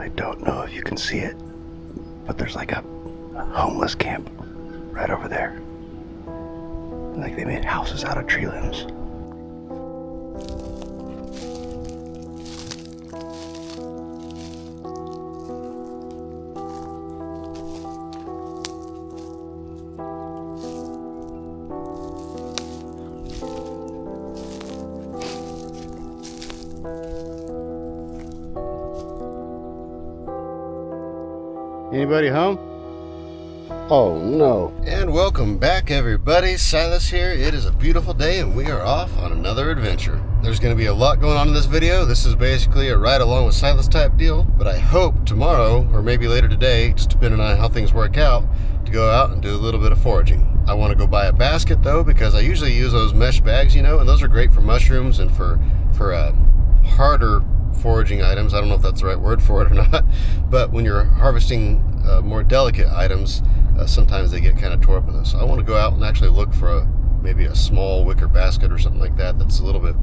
I don't know if you can see it, but there's like a homeless camp right over there. Like they made houses out of tree limbs. Anybody home? Oh no. And welcome back everybody, Silas here. It is a beautiful day and we are off on another adventure. There's going to be a lot going on in this video. This is basically a ride along with Silas type deal, but I hope tomorrow or maybe later today, just depending on how things work out, to go out and do a little bit of foraging. I want to go buy a basket though, because I usually use those mesh bags, you know, and those are great for mushrooms and for harder foraging items. I don't know if that's the right word for it or not, but when you're harvesting more delicate items, sometimes they get kind of tore up in those. So I want to go out and actually look for maybe a small wicker basket or something like that that's a little bit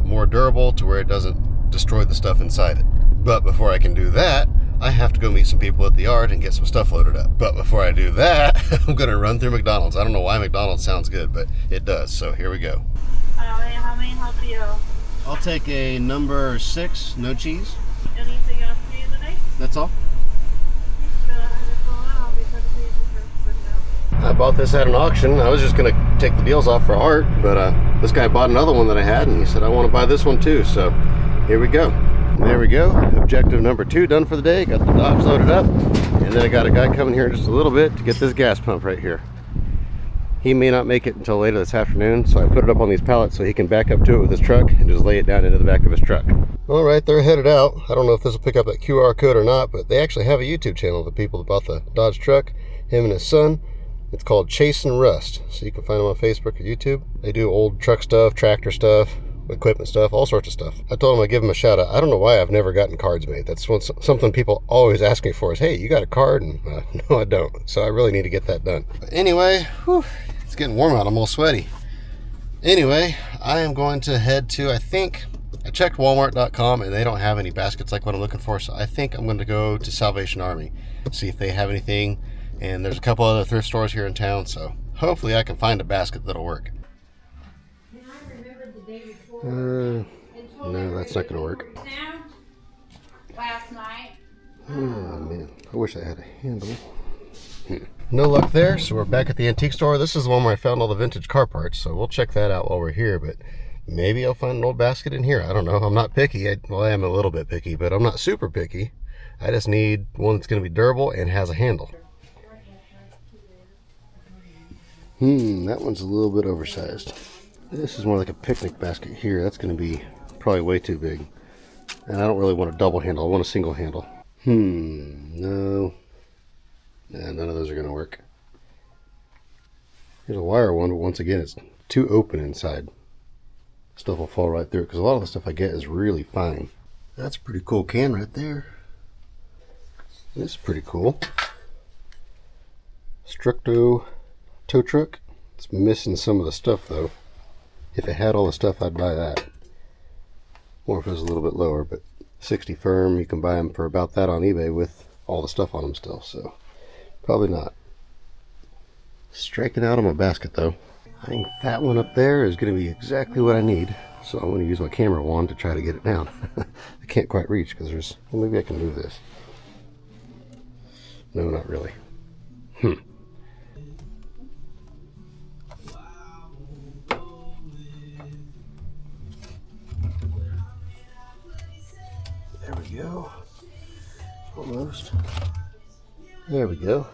more durable to where it doesn't destroy the stuff inside it. But before I can do that, I have to go meet some people at the yard and get some stuff loaded up. But before I do that, I'm going to run through McDonald's. I don't know why McDonald's sounds good, but it does. So here we go. How may I help you? I'll take a number 6, no cheese. Anything else for you today? That's all. Go ahead and pull it. I'll be putting these in the window. I bought this at an auction. I was just going to take the deals off for art, but this guy bought another one that I had, and he said, I want to buy this one too. So here we go. There we go. Objective number 2 done for the day. Got the Dodge loaded up, and then I got a guy coming here in just a little bit to get this gas pump right here. He may not make it until later this afternoon, so I put it up on these pallets so he can back up to it with his truck and just lay it down into the back of his truck. All right, they're headed out. I don't know if this will pick up that QR code or not, but they actually have a YouTube channel, the people that bought the Dodge truck, him and his son. It's called Chase and Rust, so you can find them on Facebook or YouTube. They do old truck stuff, tractor stuff, equipment stuff, all sorts of stuff. I told them I'd give them a shout out. I don't know why I've never gotten cards made. That's something people always ask me for is, hey, you got a card? And no, I don't. So I really need to get that done. But anyway, whew, it's getting warm out. I'm all sweaty. Anyway, I am going to head to, I checked Walmart.com and they don't have any baskets like what I'm looking for. So I think I'm going to go to Salvation Army, see if they have anything. And there's a couple other thrift stores here in town. So hopefully I can find a basket that'll work. No, that's not gonna work. Last night. Oh man, I wish I had a handle. No luck there, so we're back at the antique store. This is the one where I found all the vintage car parts, so we'll check that out while we're here, but maybe I'll find an old basket in here. I don't know. I'm not picky. Well, I am a little bit picky, but I'm not super picky. I just need one that's going to be durable and has a handle. That one's a little bit oversized. This is more like a picnic basket here. That's going to be probably way too big. And I don't really want a double handle. I want a single handle. No. Nah, none of those are going to work. Here's a wire one, but once again, it's too open inside. Stuff will fall right through it because a lot of the stuff I get is really fine. That's a pretty cool can right there. This is pretty cool. Structo tow truck. It's missing some of the stuff though. If it had all the stuff, I'd buy that. Or if it was a little bit lower, but 60 firm, you can buy them for about that on eBay with all the stuff on them still, so probably not. Striking out on my basket though. I think that one up there is going to be exactly what I need, so I'm going to use my camera wand to try to get it down. I can't quite reach because there's, well, maybe I can move this. No, not really. There we go. Almost. There we go.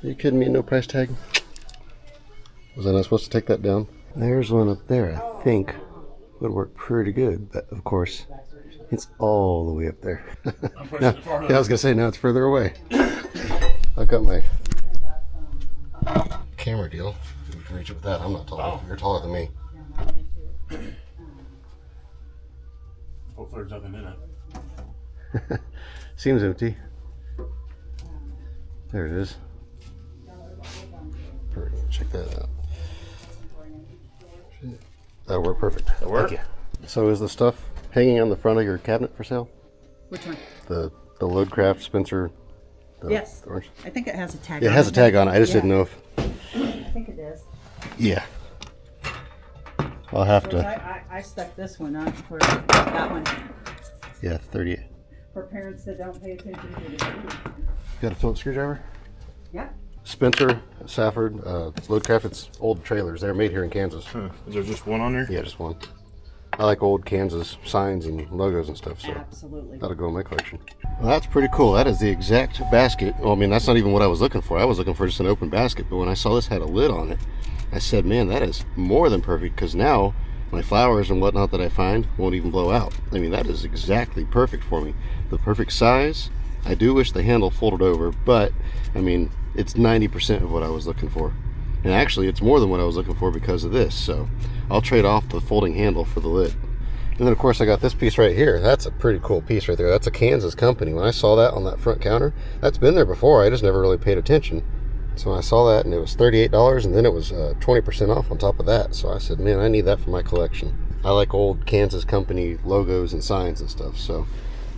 Are you kidding me? No price tag? Was I not supposed to take that down? There's one up there I think would work pretty good, but of course it's all the way up there. Now, yeah, I was gonna say now it's further away. I've got my camera deal. You can reach it with that. I'm not tall. You're taller than me. Hopefully there's nothing in it. Seems empty. There it is. Check that out. That'll work perfect. That'll work? Thank you. So is the stuff hanging on the front of your cabinet for sale? Which one? The Loadcraft Spencer. Yes. Orange? I think it has a tag It on has a tag on it. I just didn't know if. I think it is. Yeah. I'll have to. I stuck this one on for that one. Yeah, 30. For parents that don't pay attention to the food. Got a Phillips screwdriver? Yep. Spencer, Safford, Loadcraft. It's old trailers. They're made here in Kansas. Huh. Is there just one on there? Yeah, just one. I like old Kansas signs and logos and stuff, so Absolutely. that'll go in my collection. Well, that's pretty cool. That is the exact basket. Well, I mean, that's not even what I was looking for. I was looking for just an open basket, but when I saw this had a lid on it, I said, man, that is more than perfect, because now my flowers and whatnot that I find won't even blow out. I mean, that is exactly perfect for me. The perfect size. I do wish the handle folded over, but I mean, it's 90% of what I was looking for. And actually, it's more than what I was looking for because of this. So I'll trade off the folding handle for the lid. And then, of course, I got this piece right here. That's a pretty cool piece right there. That's a Kansas company. When I saw that on that front counter, that's been there before. I just never really paid attention. So when I saw that, and it was $38, and then it was 20% off on top of that. So I said, man, I need that for my collection. I like old Kansas company logos and signs and stuff. So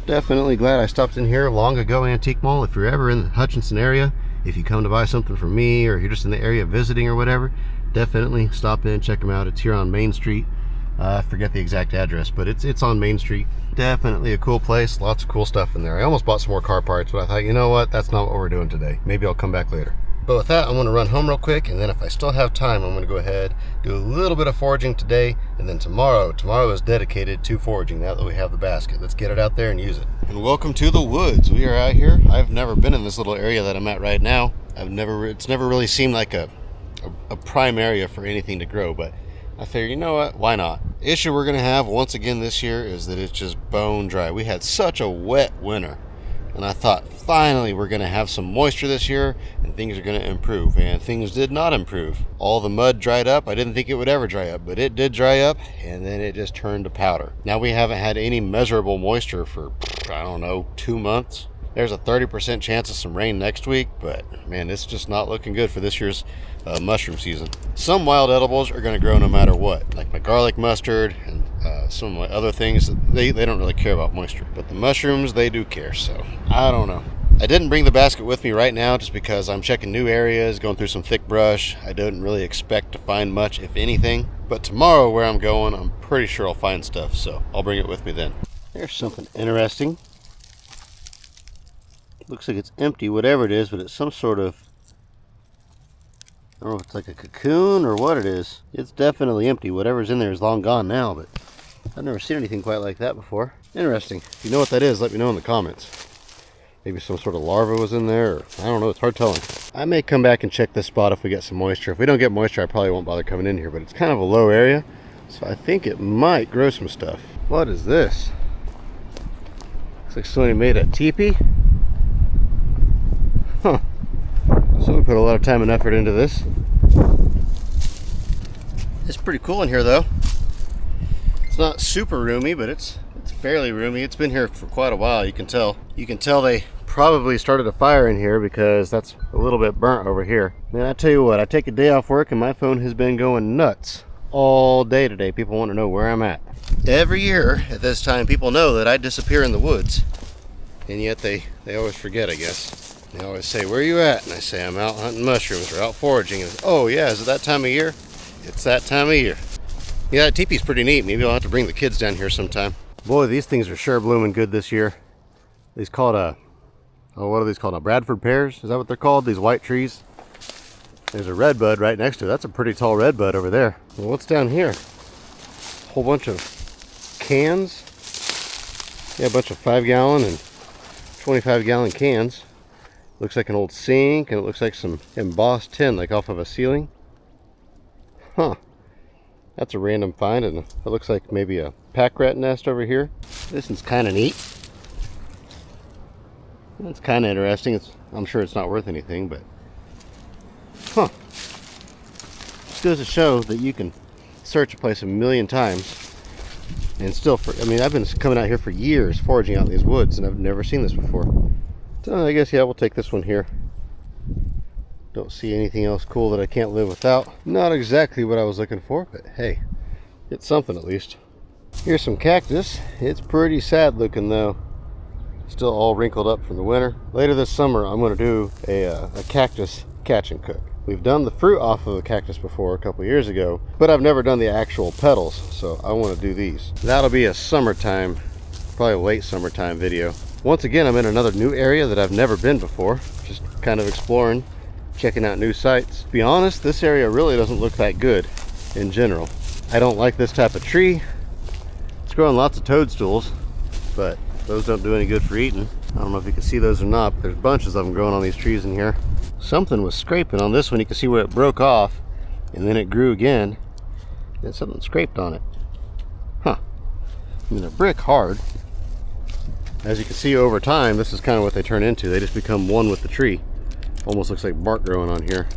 definitely glad I stopped in here long ago, Antique Mall. If you're ever in the Hutchinson area, if you come to buy something from me, or you're just in the area visiting or whatever, definitely stop in, check them out. It's here on Main Street. I forget the exact address, but it's on Main Street. Definitely a cool place. Lots of cool stuff in there. I almost bought some more car parts, but I thought, you know what? That's not what we're doing today. Maybe I'll come back later. But with that, I'm going to run home real quick, and then if I still have time, I'm going to go ahead, do a little bit of foraging today, and then tomorrow is dedicated to foraging now that we have the basket. Let's get it out there and use it. And welcome to the woods. We are out here. I've never been in this little area that I'm at right now. It's never really seemed like a prime area for anything to grow, but I figured, you know what, why not? The issue we're going to have once again this year is that it's just bone dry. We had such a wet winter, and I thought finally we're going to have some moisture this year and things are going to improve, and things did not improve. All the mud dried up. I didn't think it would ever dry up, but it did dry up, and then it just turned to powder. Now we haven't had any measurable moisture for, I don't know, 2 months. There's a 30% chance of some rain next week, but man, it's just not looking good for this year's mushroom season. Some wild edibles are going to grow no matter what, like my garlic mustard and some of my other things. They don't really care about moisture, but the mushrooms, they do care, so I don't know. I didn't bring the basket with me right now just because I'm checking new areas, going through some thick brush. I didn't really expect to find much, if anything, but tomorrow where I'm going, I'm pretty sure I'll find stuff, so I'll bring it with me then. There's something interesting. Looks like it's empty, whatever it is, but it's some sort of, I don't know if it's like a cocoon or what it is. It's definitely empty. Whatever's in there is long gone now, but I've never seen anything quite like that before. Interesting. If you know what that is, let me know in the comments. Maybe some sort of larva was in there, or I don't know, it's hard telling. I may come back and check this spot if we get some moisture. If we don't get moisture, I probably won't bother coming in here, but it's kind of a low area, so I think it might grow some stuff. What is this? Looks like somebody made a teepee. Huh. So we put a lot of time and effort into this. It's pretty cool in here though. It's not super roomy, but it's fairly roomy. It's been here for quite a while, you can tell. You can tell they probably started a fire in here because that's a little bit burnt over here. Man, I tell you what, I take a day off work and my phone has been going nuts all day today. People want to know where I'm at. Every year at this time, people know that I disappear in the woods, and yet they always forget, I guess. They always say, where are you at? And I say, I'm out hunting mushrooms or out foraging. And oh yeah, is it that time of year? It's that time of year. Yeah, that teepee's pretty neat. Maybe I'll have to bring the kids down here sometime. Boy, these things are sure blooming good this year. These called what are these called? Bradford pears? Is that what they're called? These white trees? There's a red bud right next to it. That's a pretty tall red bud over there. Well, what's down here? A whole bunch of cans. Yeah, a bunch of 5-gallon and 25-gallon cans. Looks like an old sink, and it looks like some embossed tin, like off of a ceiling. Huh. That's a random find, and it looks like maybe a pack rat nest over here. This one's kind of neat. It's kind of interesting. I'm sure it's not worth anything, but huh. Just goes to show that you can search a place a million times and still, I mean, I've been coming out here for years foraging out in these woods, and I've never seen this before. So I guess, yeah, we'll take this one here. Don't see anything else cool that I can't live without. Not exactly what I was looking for, but hey, Get something at least. Here's some cactus. It's pretty sad looking though. Still all wrinkled up from the winter. Later this summer, I'm going to do a cactus catch and cook. We've done the fruit off of the cactus before a couple years ago, but I've never done the actual petals, so I want to do these. That'll be a summertime, probably a late summertime video. Once again, I'm in another new area that I've never been before. Just kind of exploring, checking out new sites. To be honest, this area really doesn't look that good in general. I don't like this type of tree. It's growing lots of toadstools, but those don't do any good for eating. I don't know if you can see those or not, but there's bunches of them growing on these trees in here. Something was scraping on this one. You can see where it broke off and then it grew again. Then something scraped on it. Huh. I mean, they're brick hard. As you can see over time, this is kind of what they turn into. They just become one with the tree. Almost looks like bark growing on here.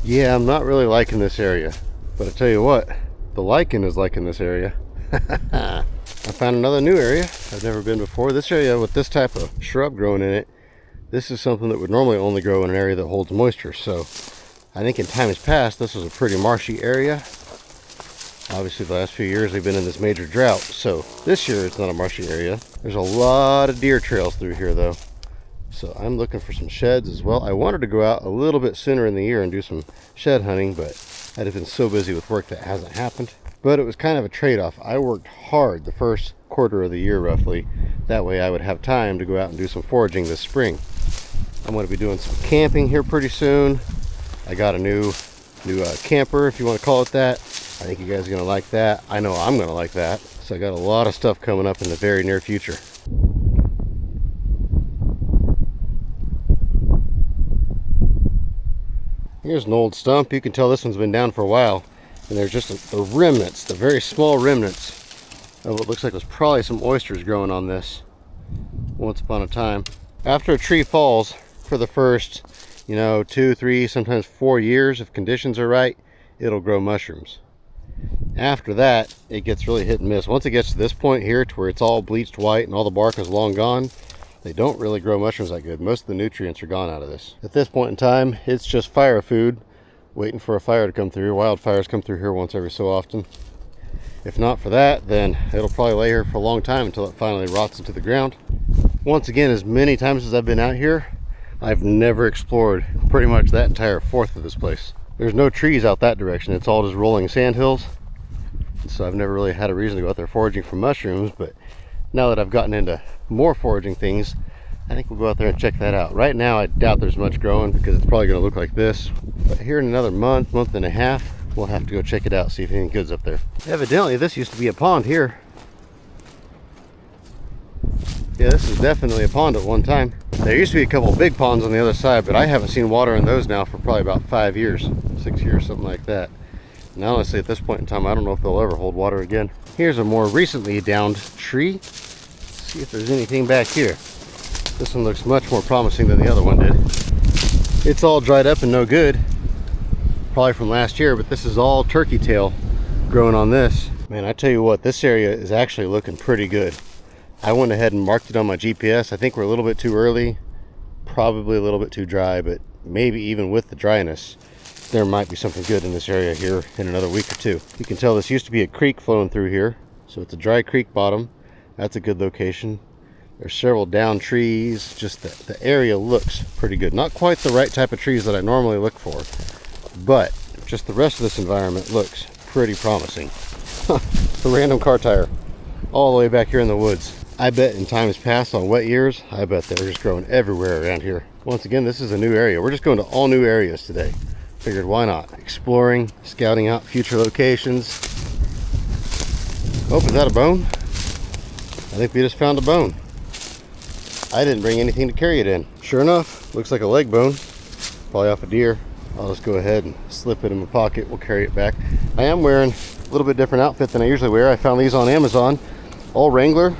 Yeah, I'm not really liking this area, but I tell you what, the lichen is liking this area. I found another new area I've never been before. This area with this type of shrub growing in it, this is something that would normally only grow in an area that holds moisture. So I think in times past, this was a pretty marshy area. Obviously the last few years they've been in this major drought, so this year it's not a marshy area. There's a lot of deer trails through here though, so I'm looking for some sheds as well. I wanted to go out a little bit sooner in the year and do some shed hunting, but I'd have been so busy with work that hasn't happened. But it was kind of a trade-off. I worked hard the first quarter of the year roughly. That way I would have time to go out and do some foraging this spring. I'm going to be doing some camping here pretty soon. I got a new camper, if you want to call it that. I think you guys are going to like that. I know I'm going to like that. So I got a lot of stuff coming up in the very near future. Here's an old stump. You can tell this one's been down for a while. And there's just the remnants, the very small remnants of what looks like was probably some oysters growing on this once upon a time. After a tree falls for the first, 2, 3, sometimes 4 years, if conditions are right, it'll grow mushrooms. After that, it gets really hit and miss. Once it gets to this point here to where it's all bleached white and all the bark is long gone, they don't really grow mushrooms that good. Most of the nutrients are gone out of this. At this point in time, it's just fire food, waiting for a fire to come through. Wildfires come through here once every so often. If not for that, then it'll probably lay here for a long time until it finally rots into the ground. Once again, as many times as I've been out here, I've never explored pretty much that entire fourth of this place. There's no trees out that direction. It's all just rolling sand hills. So I've never really had a reason to go out there foraging for mushrooms, but now that I've gotten into more foraging things, I think we'll go out there and check that out. Right now, I doubt there's much growing because it's probably going to look like this. But here in another month and a half, we'll have to go check it out, see if anything good's up there. Evidently, this used to be a pond here. Yeah, this is definitely a pond at one time. There used to be a couple of big ponds on the other side, but I haven't seen water in those now for probably about 5 years, 6 years, something like that. And honestly, at this point in time, I don't know if they'll ever hold water again. Here's a more recently downed tree. Let's see if there's anything back here. This one looks much more promising than the other one did. It's all dried up and no good, probably from last year, but this is all turkey tail growing on this. Man, I tell you what, this area is actually looking pretty good. I went ahead and marked it on my GPS. I think we're a little bit too early, probably a little bit too dry, but maybe even with the dryness, there might be something good in this area here in another week or two. You can tell this used to be a creek flowing through here, so it's a dry creek bottom. That's a good location. There's several down trees. Just the area looks pretty good. Not quite the right type of trees that I normally look for, but just the rest of this environment looks pretty promising. A random car tire all the way back here in the woods. I bet in times past on wet years, I bet they're just growing everywhere around here. Once again, this is a new area. We're just going to all new areas today. Figured why not? Exploring, scouting out future locations. Oh, is that a bone? I think we just found a bone. I didn't bring anything to carry it in. Sure enough, looks like a leg bone, probably off a deer. I'll just go ahead and slip it in my pocket. We'll carry it back. I am wearing a little bit different outfit than I usually wear. I found these on Amazon, all Wrangler.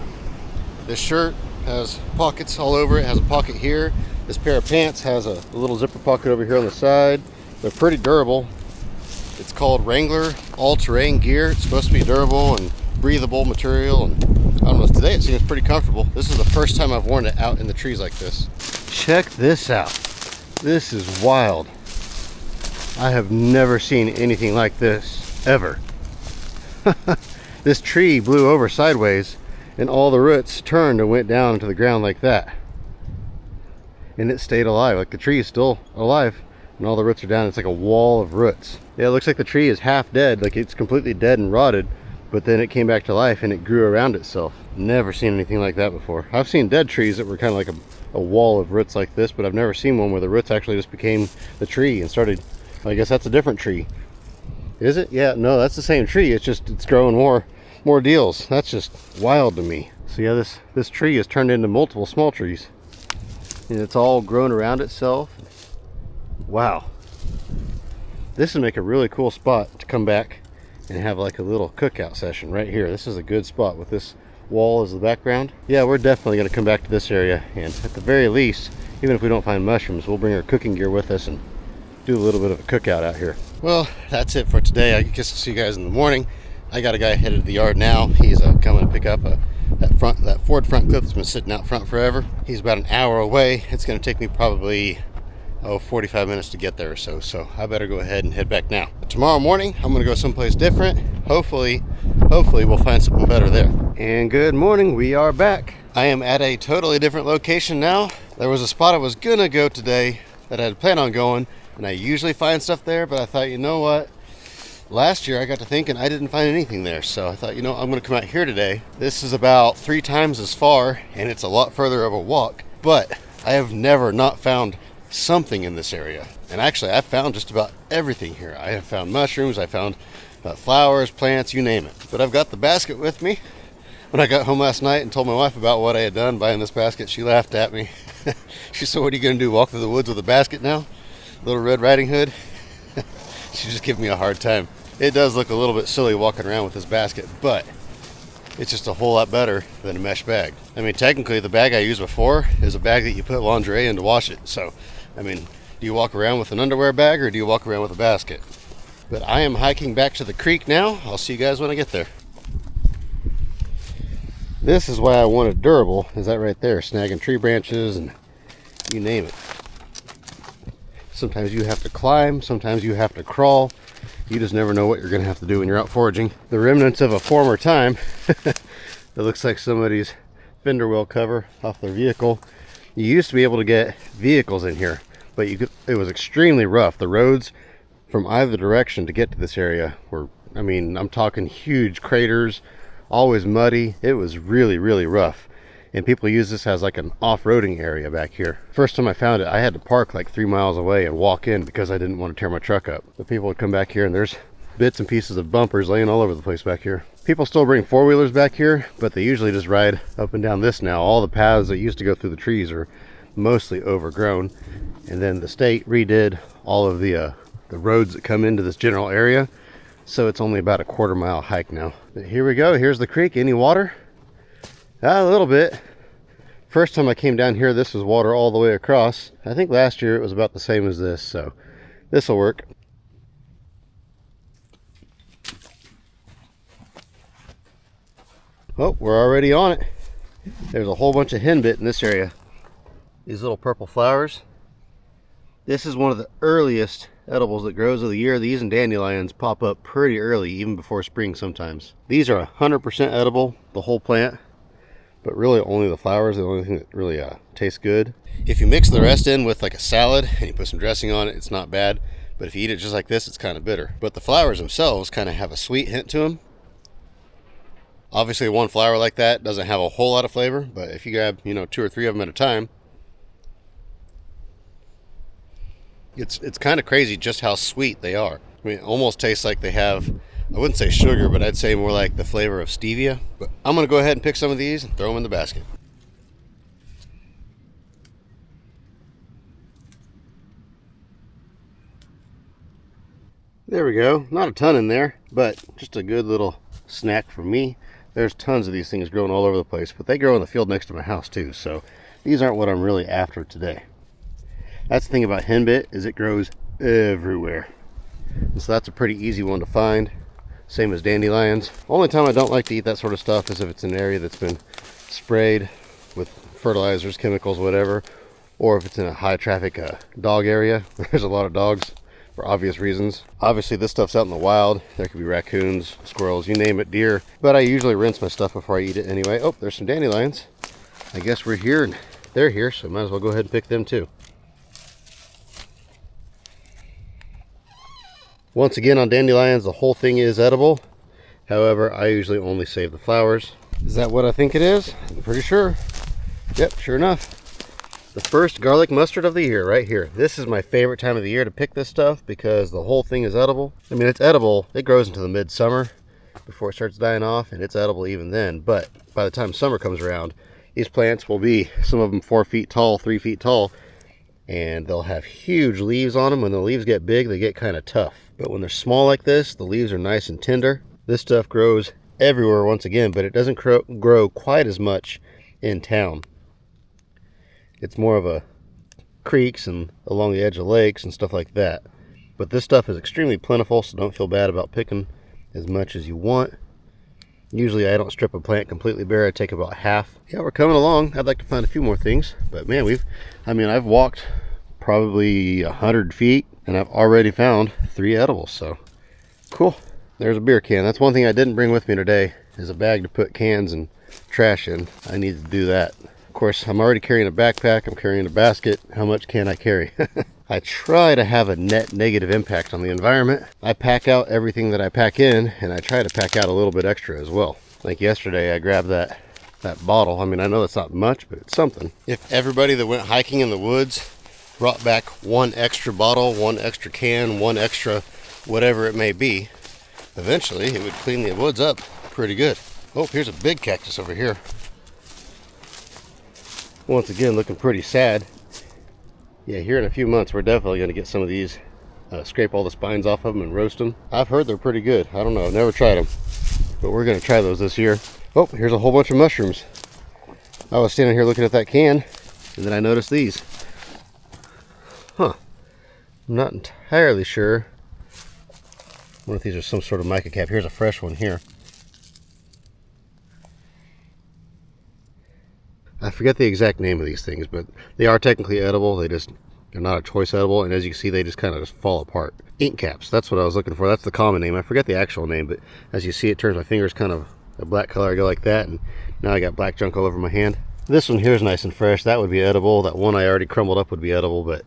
This shirt has pockets all over it. It has a pocket here. This pair of pants has a little zipper pocket over here on the side. They're pretty durable. It's called Wrangler all-terrain gear. It's supposed to be durable and breathable material, and I don't know, today it seems pretty comfortable. This is the first time I've worn it out in the trees like this. Check this out. This is wild. I have never seen anything like this ever. This tree blew over sideways and all the roots turned and went down into the ground like that. And it stayed alive. Like the tree is still alive and all the roots are down. It's like a wall of roots. Yeah, it looks like the tree is half dead, like it's completely dead and rotted, but then it came back to life and it grew around itself. Never seen anything like that before. I've seen dead trees that were kind of like a wall of roots like this, but I've never seen one where the roots actually just became the tree and started. I guess that's a different tree. Is it? Yeah, no, that's the same tree. It's just, it's growing more deals. That's just wild to me. So yeah, this tree has turned into multiple small trees. And it's all grown around itself. Wow. This would make a really cool spot to come back and have like a little cookout session right here. This is a good spot with this wall as the background. Yeah, we're definitely going to come back to this area, and at the very least, even if we don't find mushrooms, we'll bring our cooking gear with us and do a little bit of a cookout out here. Well, that's it for today. I guess I'll see you guys in the morning. I got a guy headed to the yard now. He's coming to pick up that Ford front clip that's been sitting out front forever. He's about an hour away. It's going to take me probably 45 minutes to get there or so. So I better go ahead and head back now. But tomorrow morning, I'm going to go someplace different. Hopefully we'll find something better there. And good morning, we are back. I am at a totally different location now. There was a spot I was going to go today that I had planned on going, and I usually find stuff there, but I thought, you know what? Last year I got to thinking I didn't find anything there, so I thought, you know, I'm going to come out here today. This is about 3 times as far, and it's a lot further of a walk, but I have never not found something in this area. And actually, I found just about everything here. I have found mushrooms, I found flowers, plants, you name it. But I've got the basket with me. When I got home last night and told my wife about what I had done buying this basket, she laughed at me. She said, "What are you going to do, walk through the woods with a basket now? Little Red Riding Hood?" She just gave me a hard time. It does look a little bit silly walking around with this basket, but it's just a whole lot better than a mesh bag. I mean, technically the bag I used before is a bag that you put lingerie in to wash it. So, I mean, do you walk around with an underwear bag or do you walk around with a basket? But I am hiking back to the creek now. I'll see you guys when I get there. This is why I wanted durable, is that right there, snagging tree branches and you name it. Sometimes you have to climb, sometimes you have to crawl. You just never know what you're going to have to do when you're out foraging. The remnants of a former time. It looks like somebody's fender well cover off their vehicle. You used to be able to get vehicles in here, but it was extremely rough. The roads from either direction to get to this area were, I mean, I'm talking huge craters, always muddy. It was really, really rough. And people use this as like an off-roading area back here. First time I found it, I had to park like 3 miles away and walk in because I didn't want to tear my truck up. But people would come back here and there's bits and pieces of bumpers laying all over the place back here. People still bring four-wheelers back here, but they usually just ride up and down this now. All the paths that used to go through the trees are mostly overgrown. And then the state redid all of the roads that come into this general area. So it's only about a 1/4 mile hike now. But here we go, here's the creek. Any water? A little bit. First time I came down here, this was water all the way across. I think last year it was about the same as this, so this will work. Oh, we're already on it. There's a whole bunch of henbit in this area. These little purple flowers. This is one of the earliest edibles that grows of the year. These and dandelions pop up pretty early, even before spring sometimes. These are 100% edible, the whole plant. But really only the flowers are the only thing that really tastes good. If you mix the rest in with like a salad and you put some dressing on it, it's not bad. But if you eat it just like this, it's kind of bitter. But the flowers themselves kind of have a sweet hint to them. Obviously one flower like that doesn't have a whole lot of flavor, but if you grab, 2 or 3 of them at a time, it's kind of crazy just how sweet they are. I mean, it almost tastes like they have, I wouldn't say sugar, but I'd say more like the flavor of stevia. But I'm going to go ahead and pick some of these and throw them in the basket. There we go. Not a ton in there, but just a good little snack for me. There's tons of these things growing all over the place, but they grow in the field next to my house too, so these aren't what I'm really after today. That's the thing about henbit, is it grows everywhere. And so that's a pretty easy one to find. Same as dandelions. Only time I don't like to eat that sort of stuff is if it's an area that's been sprayed with fertilizers, chemicals, whatever, or if it's in a high traffic dog area where there's a lot of dogs for obvious reasons. Obviously this stuff's out in the wild. There could be raccoons, squirrels, you name it, deer. But I usually rinse my stuff before I eat it anyway. Oh, there's some dandelions. I guess we're here and they're here, so might as well go ahead and pick them too. Once again, on dandelions, the whole thing is edible. However, I usually only save the flowers. Is that what I think it is? I'm pretty sure. Yep, sure enough. The first garlic mustard of the year right here. This is my favorite time of the year to pick this stuff because the whole thing is edible. I mean, it's edible. It grows into the midsummer before it starts dying off, and it's edible even then. But by the time summer comes around, these plants will be, some of them 4 feet tall, 3 feet tall, and they'll have huge leaves on them. When the leaves get big, they get kind of tough. But when they're small like this, the leaves are nice and tender. This stuff grows everywhere once again, but it doesn't grow quite as much in town. It's more of a creeks and along the edge of lakes and stuff like that. But this stuff is extremely plentiful, so don't feel bad about picking as much as you want. Usually I don't strip a plant completely bare. I take about half. Yeah, we're coming along. I'd like to find a few more things, but man, I've walked probably 100 feet and I've already found 3 edibles, so cool. There's a beer can. That's one thing I didn't bring with me today, is a bag to put cans and trash in. I need to do that. Of course, I'm already carrying a backpack. I'm carrying a basket. How much can I carry? I try to have a net negative impact on the environment. I pack out everything that I pack in, and I try to pack out a little bit extra as well. Like yesterday, I grabbed that bottle. I mean, I know it's not much, but it's something. If everybody that went hiking in the woods brought back 1 extra bottle, 1 extra can, 1 extra whatever it may be, eventually it would clean the woods up pretty good. Oh, here's a big cactus over here. Once again, looking pretty sad. Yeah, here in a few months, we're definitely going to get some of these, scrape all the spines off of them and roast them. I've heard they're pretty good. I don't know, I've never tried them, but we're going to try those this year. Oh, here's a whole bunch of mushrooms. I was standing here looking at that can, and then I noticed these. Huh. I'm not entirely sure. I wonder if these are some sort of mica cap. Here's a fresh one here. I forget the exact name of these things, but they are technically edible. They're not a choice edible, and as you can see, they just kind of just fall apart. Ink caps, that's what I was looking for. That's the common name. I forget the actual name, but as you see, it turns my fingers kind of a black color. I go like that, and now I got black junk all over my hand. This one here is nice and fresh. That would be edible. That one I already crumbled up would be edible, but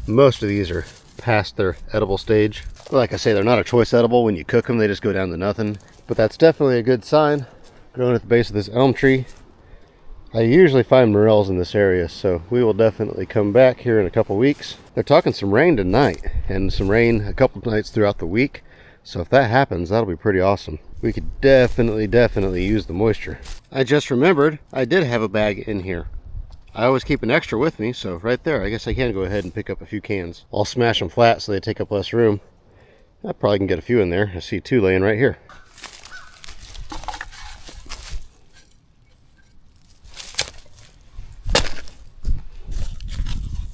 most of these are past their edible stage. Like I say, they're not a choice edible. When you cook them, they just go down to nothing. But that's definitely a good sign. Growing at the base of this elm tree. I usually find morels in this area, so we will definitely come back here in a couple weeks. They're talking some rain tonight, and some rain a couple nights throughout the week. So if that happens, that'll be pretty awesome. We could definitely use the moisture. I just remembered I did have a bag in here. I always keep an extra with me, so right there, I guess I can go ahead and pick up a few cans. I'll smash them flat so they take up less room. I probably can get a few in there. I see 2 laying right here.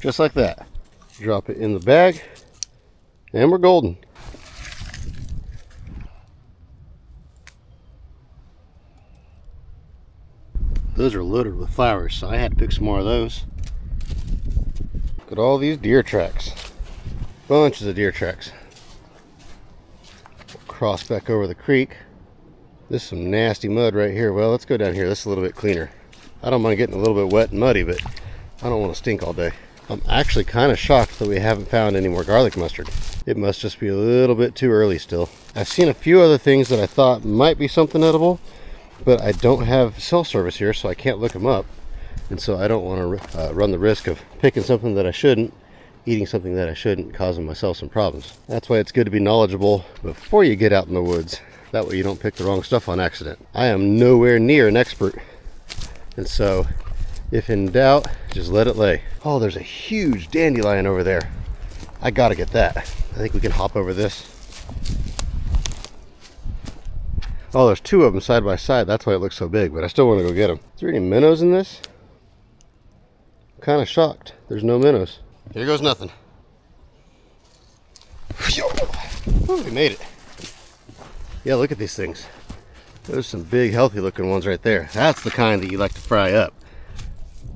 Just like that. Drop it in the bag, and we're golden. Those are loaded with flowers, so I had to pick some more of those. Look at all these deer tracks. Bunches of deer tracks. We'll cross back over the creek. This is some nasty mud right here. Well, let's go down here. This is a little bit cleaner. I don't mind getting a little bit wet and muddy, but I don't want to stink all day. I'm actually kind of shocked that we haven't found any more garlic mustard. It must just be a little bit too early still. I've seen a few other things that I thought might be something edible, but I don't have cell service here, so I can't look them up. And so I don't want to run the risk of picking something that I shouldn't, eating something that I shouldn't, causing myself some problems. That's why it's good to be knowledgeable before you get out in the woods. That way you don't pick the wrong stuff on accident. I am nowhere near an expert, and so if in doubt, just let it lay. Oh, there's a huge dandelion over there. I gotta get that. I think we can hop over this. Oh, there's 2 of them side by side. That's why it looks so big, but I still want to go get them. Is there any minnows in this? I'm kind of shocked. There's no minnows. Here goes nothing. Oh, we made it. Yeah, look at these things. Those are some big, healthy looking ones right there. That's the kind that you like to fry up.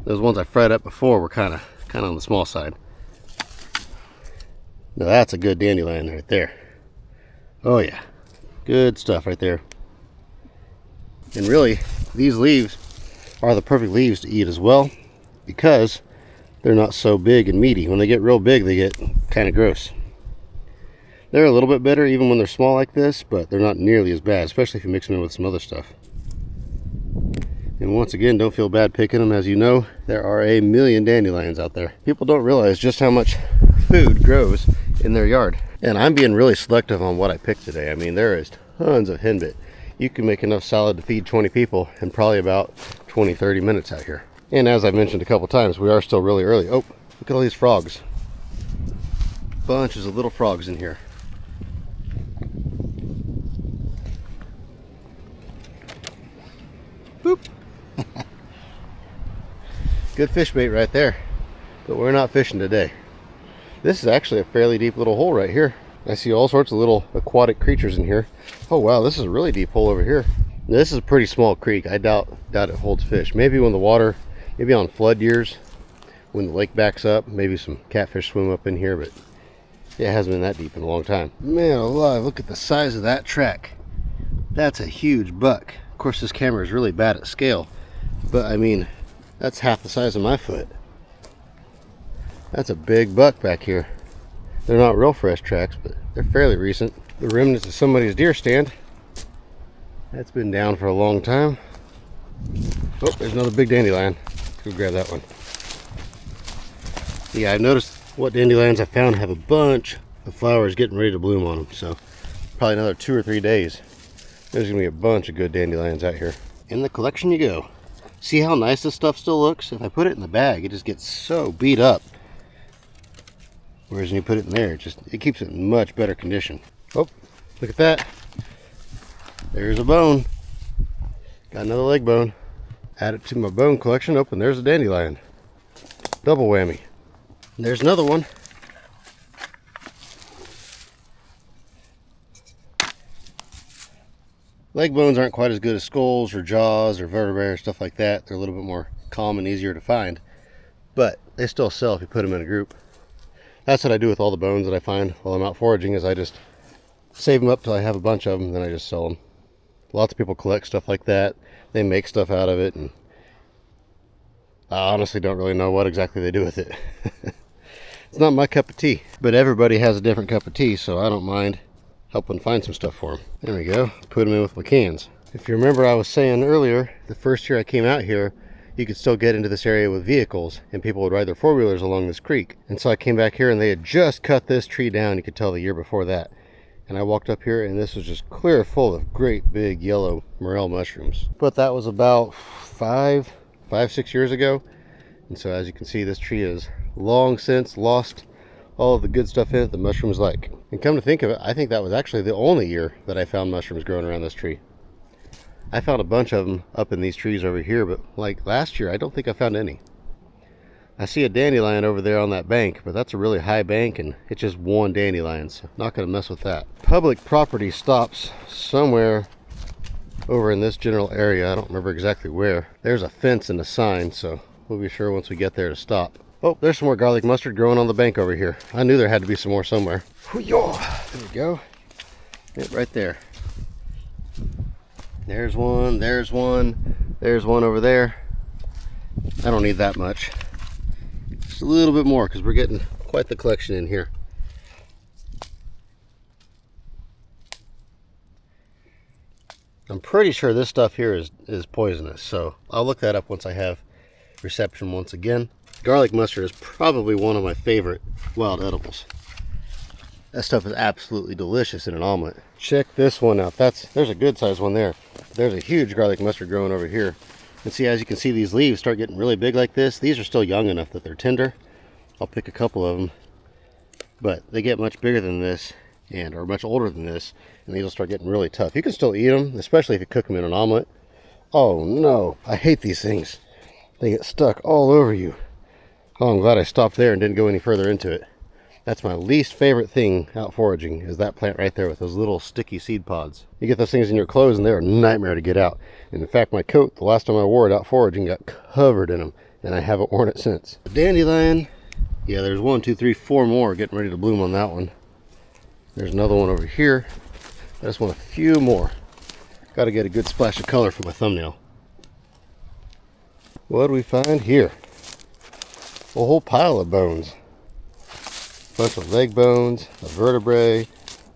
Those ones I fried up before were kind of on the small side. Now that's a good dandelion right there. Oh yeah, good stuff right there. And really, these leaves are the perfect leaves to eat as well, because they're not so big and meaty. When they get real big, they get kind of gross. They're a little bit better even when they're small like this, but they're not nearly as bad, especially if you mix them in with some other stuff. And once again, don't feel bad picking them. As you know, there are a million dandelions out there. People don't realize just how much food grows in their yard. And I'm being really selective on what I pick today. I mean, there is tons of henbit. You can make enough salad to feed 20 people in probably about 20-30 minutes out here. And as I've mentioned a couple times, we are still really early. Oh, look at all these frogs. Bunches of little frogs in here. Boop. Good fish bait right there, but we're not fishing today. This is actually a fairly deep little hole right here. I see all sorts of little aquatic creatures in here. Oh wow, this is a really deep hole over here. This is a pretty small creek. I doubt it holds fish. Maybe when the water, maybe on flood years, when the lake backs up, maybe some catfish swim up in here, but it hasn't been that deep in a long time. Man alive, look at the size of that track. That's a huge buck. Of course, this camera is really bad at scale, but I mean, that's half the size of my foot. That's a big buck back here. They're not real fresh tracks, but they're fairly recent. The remnants of somebody's deer stand. That's been down for a long time. Oh, there's another big dandelion. Let's go grab that one. Yeah, I've noticed what dandelions I found have a bunch of flowers getting ready to bloom on them. So probably another 2 or 3 days. There's gonna be a bunch of good dandelions out here. In the collection you go. See how nice this stuff still looks? If I put it in the bag, it just gets so beat up. Whereas when you put it in there, it keeps it in much better condition. Oh, look at that. There's a bone. Got another leg bone. Add it to my bone collection. Oh, and there's a dandelion. Double whammy. And there's another one. Leg bones aren't quite as good as skulls or jaws or vertebrae or stuff like that. They're a little bit more calm and easier to find. But they still sell if you put them in a group. That's what I do with all the bones that I find while I'm out foraging, is I just save them up till I have a bunch of them, then I just sell them. Lots of people collect stuff like that. They make stuff out of it, and I honestly don't really know what exactly they do with it. It's not my cup of tea, but everybody has a different cup of tea, so I don't mind helping find some stuff for them. There we go. Put them in with my cans. If you remember, I was saying earlier, the first year I came out here, you could still get into this area with vehicles, and people would ride their four-wheelers along this creek. And so I came back here and they had just cut this tree down. You could tell the year before that. And I walked up here and this was just clear full of great big yellow morel mushrooms. But that was about 5-6 years ago. And so as you can see, this tree is long since lost all of the good stuff in it the mushrooms like. And come to think of it, I think that was actually the only year that I found mushrooms growing around this tree. I found a bunch of them up in these trees over here, but like last year, I don't think I found any. I see a dandelion over there on that bank, but that's a really high bank and it's just one dandelion, so not gonna mess with that. Public property stops somewhere over in this general area. I don't remember exactly where. There's a fence and a sign, so we'll be sure once we get there to stop. Oh, there's some more garlic mustard growing on the bank over here. I knew there had to be some more somewhere. There we go. Yep, right there. There's one, there's one, there's one over there. I don't need that much. Just a little bit more because we're getting quite the collection in here. I'm pretty sure this stuff here is poisonous, so I'll look that up once I have reception once again. Garlic mustard is probably one of my favorite wild edibles. That stuff is absolutely delicious in an omelet. Check this one out. There's a good sized one there. There's a huge garlic mustard growing over here. And see, as you can see, these leaves start getting really big like this. These are still young enough that they're tender. I'll pick a couple of them, but they get much bigger than this or much older than this, and these will start getting really tough. You can still eat them, especially if you cook them in an omelet. Oh no, I hate these things. They get stuck all over you. Oh, I'm glad I stopped there and didn't go any further into it. That's my least favorite thing out foraging, is that plant right there with those little sticky seed pods. You get those things in your clothes and they're a nightmare to get out. And in fact, my coat, the last time I wore it out foraging, got covered in them, and I haven't worn it since. The dandelion Yeah, there's 1, 2, 3, 4 more getting ready to bloom on that one. There's another one over here. I just want a few more. Got to get a good splash of color for my thumbnail. What do we find here? A whole pile of bones. A bunch of leg bones, a vertebrae,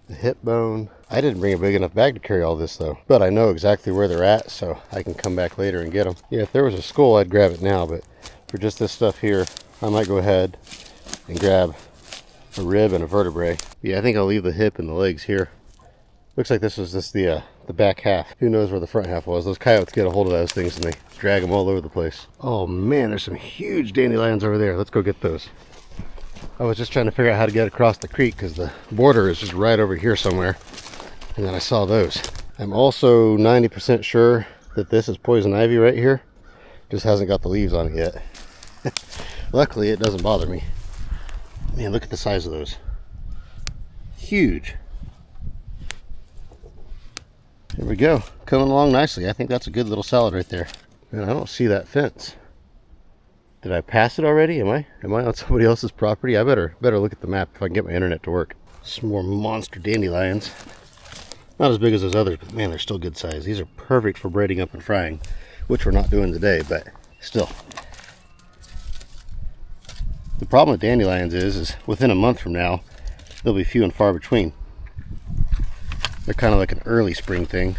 a hip bone. I didn't bring a big enough bag to carry all this though, but I know exactly where they're at, so I can come back later and get them. Yeah, if there was a skull, I'd grab it now, but for just this stuff here, I might go ahead and grab a rib and a vertebrae. Yeah, I think I'll leave the hip and the legs here. Looks like this was just the back half. Who knows where the front half was? Those coyotes get a hold of those things and they drag them all over the place. Oh man, there's some huge dandelions over there. Let's go get those. I was just trying to figure out how to get across the creek because the border is just right over here somewhere. And then I saw those. I'm also 90% sure that this is poison ivy right here. Just hasn't got the leaves on it yet. Luckily, it doesn't bother me. Man, look at the size of those. Huge. There we go. Coming along nicely. I think that's a good little salad right there. Man, I don't see that fence. Did I pass it already? Am I on somebody else's property? I better look at the map if I can get my internet to work. Some more monster dandelions. Not as big as those others, but man, they're still good size. These are perfect for braiding up and frying, which we're not doing today, but still. The problem with dandelions is within a month from now, they'll be few and far between. They're kind of like an early spring thing.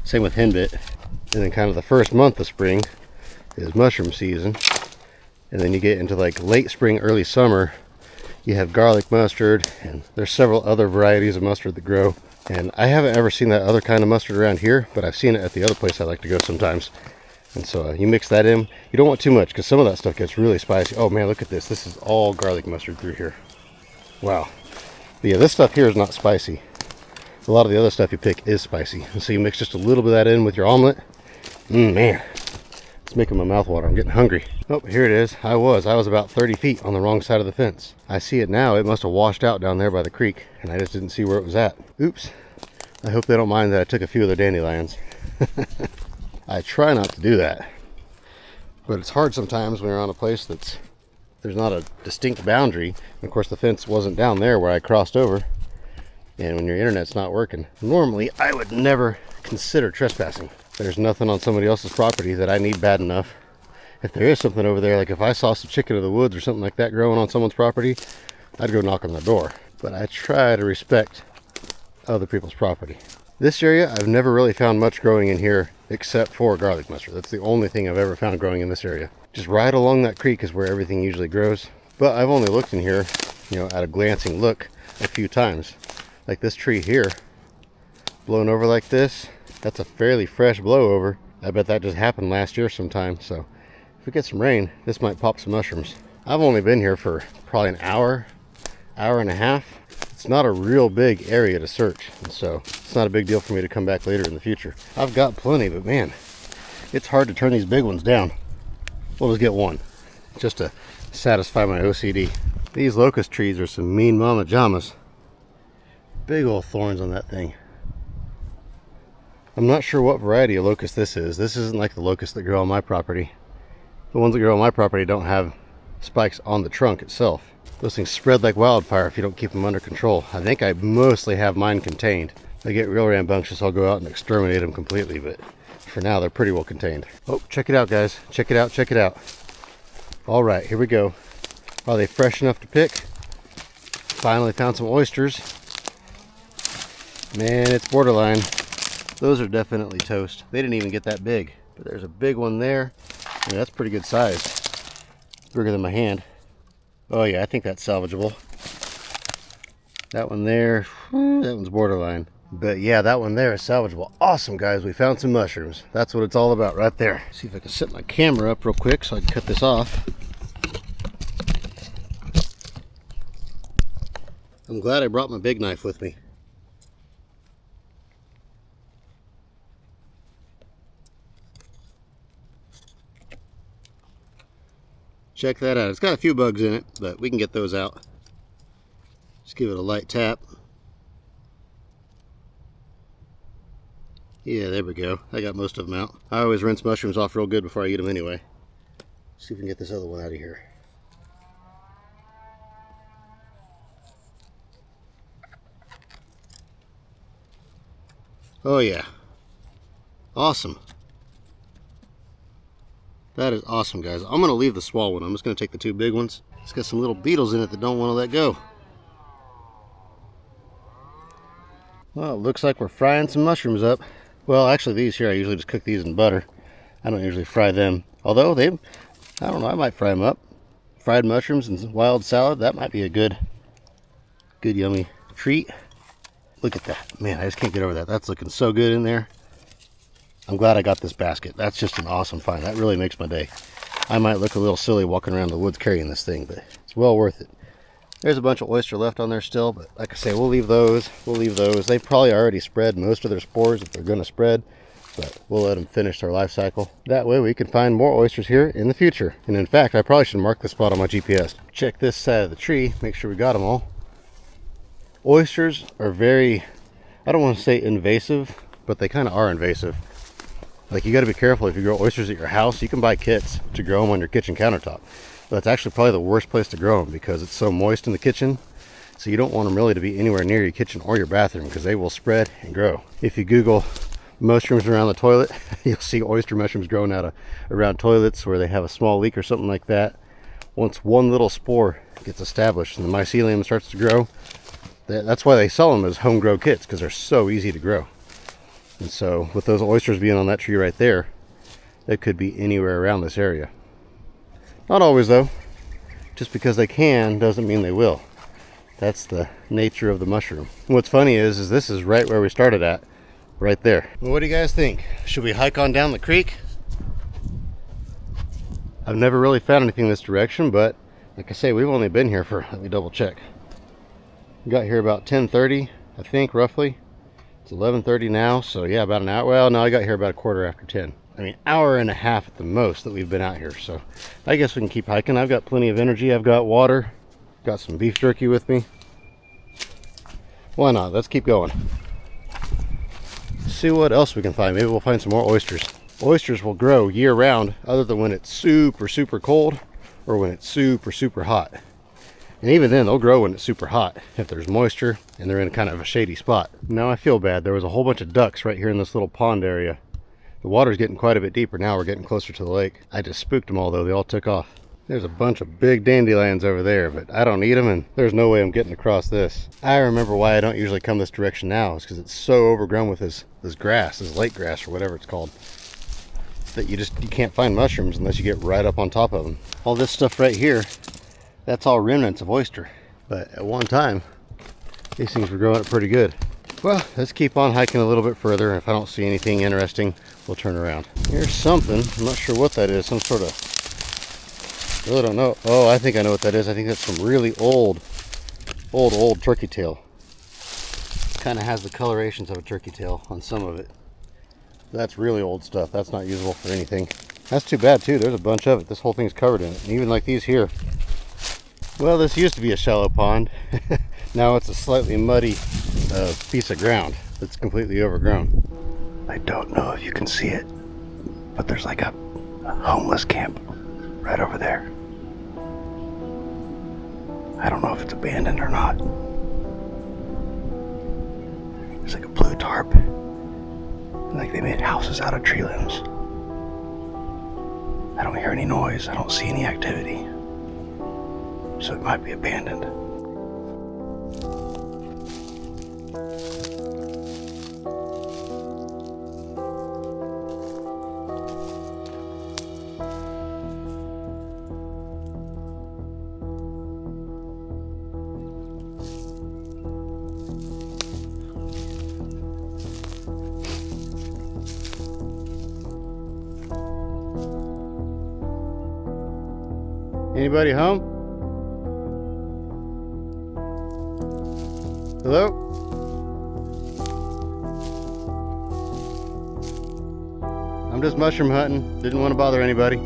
Same with henbit. And then kind of the first month of spring is mushroom season. And then you get into like late spring, early summer, you have garlic mustard, and there's several other varieties of mustard that grow. And I haven't ever seen that other kind of mustard around here, but I've seen it at the other place I like to go sometimes. And so you mix that in. You don't want too much because some of that stuff gets really spicy. Oh man, look at this. This is all garlic mustard through here. Wow. But yeah, this stuff here is not spicy. A lot of the other stuff you pick is spicy. And so you mix just a little bit of that in with your omelet. Man, it's making my mouth water. I'm getting hungry. Oh, here it is. I was about 30 feet on the wrong side of the fence. I see it now. It must have washed out down there by the creek, and I just didn't see where it was at. Oops. I hope they don't mind that I took a few of their dandelions. I try not to do that, but it's hard sometimes when you're on a place there's not a distinct boundary. And of course the fence wasn't down there where I crossed over, and when your internet's not working, normally I would never consider trespassing. There's nothing on somebody else's property that I need bad enough. If there is something over there, like if I saw some chicken of the woods or something like that growing on someone's property, I'd go knock on the door. But I try to respect other people's property. This area, I've never really found much growing in here except for garlic mustard. That's the only thing I've ever found growing in this area. Just right along that creek is where everything usually grows. But I've only looked in here, at a glancing look a few times. Like this tree here, blown over like this, that's a fairly fresh blowover. I bet that just happened last year sometime. So if we get some rain, this might pop some mushrooms. I've only been here for probably an hour and a half. It's not a real big area to search, and so it's not a big deal for me to come back later in the future. I've got plenty, but man, it's hard to turn these big ones down. We'll just get one, just to satisfy my OCD. These locust trees are some mean mama jamas. Big old thorns on that thing. I'm not sure what variety of locust this is. This isn't like the locusts that grow on my property. The ones that grow on my property don't have spikes on the trunk itself. Those things spread like wildfire if you don't keep them under control. I think I mostly have mine contained. If I get real rambunctious, I'll go out and exterminate them completely, but for now they're pretty well contained. Oh, check it out, guys. Check it out, check it out. All right, here we go. Are they fresh enough to pick? Finally found some oysters. Man, it's borderline. Those are definitely toast. They didn't even get that big, but there's a big one there. I mean, that's pretty good size. Bigger than my hand. Oh yeah, I think that's salvageable. That one there, that one's borderline. But yeah, that one there is salvageable. Awesome, guys, we found some mushrooms. That's what it's all about right there. See if I can set my camera up real quick so I can cut this off. I'm glad I brought my big knife with me. Check that out. It's got a few bugs in it, but we can get those out. Just give it a light tap. Yeah, there we go. I got most of them out. I always rinse mushrooms off real good before I eat them anyway. See if we can get this other one out of here. Oh yeah. Awesome. That is awesome, guys. I'm going to leave the small one. I'm just going to take the two big ones. It's got some little beetles in it that don't want to let go. Well, it looks like we're frying some mushrooms up. Well, actually these here, I usually just cook these in butter. I don't usually fry them. Although I don't know, I might fry them up. Fried mushrooms and wild salad, that might be a good yummy treat. Look at that. Man, I just can't get over that. That's looking so good in there. I'm glad I got this basket. That's just an awesome find. That really makes my day. I might look a little silly walking around the woods carrying this thing, but it's well worth it. There's a bunch of oyster left on there still, but like I say, we'll leave those. They've probably already spread most of their spores if they're going to spread, but we'll let them finish their life cycle. That way we can find more oysters here in the future. And in fact, I probably should mark this spot on my GPS. Check this side of the tree, make sure we got them all. Oysters are very, I don't want to say invasive, but they kind of are invasive. Like, you got to be careful if you grow oysters at your house. You can buy kits to grow them on your kitchen countertop. But it's actually probably the worst place to grow them because it's so moist in the kitchen. So you don't want them really to be anywhere near your kitchen or your bathroom because they will spread and grow. If you Google mushrooms around the toilet, you'll see oyster mushrooms growing around toilets where they have a small leak or something like that. Once one little spore gets established and the mycelium starts to grow, that's why they sell them as home grow kits, because they're so easy to grow. And so with those oysters being on that tree right there, it could be anywhere around this area. Not always though. Just because they can doesn't mean they will. That's the nature of the mushroom. What's funny is this is right where we started at, right there. Well, what do you guys think? Should we hike on down the creek? I've never really found anything this direction, but like I say, we've only been here for, let me double check. We got here about 10:30, I think, roughly. It's 11:30 now, so yeah, about an hour. Well, no, I got here about a quarter after 10. I mean, hour and a half at the most that we've been out here, so I guess we can keep hiking. I've got plenty of energy. I've got water. Got some beef jerky with me. Why not? Let's keep going. See what else we can find. Maybe we'll find some more oysters. Oysters will grow year round, other than when it's super, super cold or when it's super, super hot. And even then, they'll grow when it's super hot, if there's moisture and they're in kind of a shady spot. Now I feel bad. There was a whole bunch of ducks right here in this little pond area. The water's getting quite a bit deeper now. We're getting closer to the lake. I just spooked them all though. They all took off. There's a bunch of big dandelions over there, but I don't eat them, and there's no way I'm getting across this. I remember why I don't usually come this direction now. It's because it's so overgrown with this grass, this lake grass or whatever it's called, that you can't find mushrooms unless you get right up on top of them. All this stuff right here, that's all remnants of oyster. But at one time, these things were growing up pretty good. Well, let's keep on hiking a little bit further. If I don't see anything interesting, we'll turn around. Here's something. I'm not sure what that is. Some sort of, really don't know. Oh, I think I know what that is. I think that's some really old turkey tail. Kind of has the colorations of a turkey tail on some of it. That's really old stuff. That's not usable for anything. That's too bad too. There's a bunch of it. This whole thing's covered in it. And even like these here. Well, this used to be a shallow pond. Now it's a slightly muddy piece of ground that's completely overgrown. I don't know if you can see it, but there's like a homeless camp right over there. I don't know if it's abandoned or not. There's like a blue tarp. And like they made houses out of tree limbs. I don't hear any noise. I don't see any activity. So it might be abandoned. Anybody home? Hello? I'm just mushroom hunting. Didn't want to bother anybody.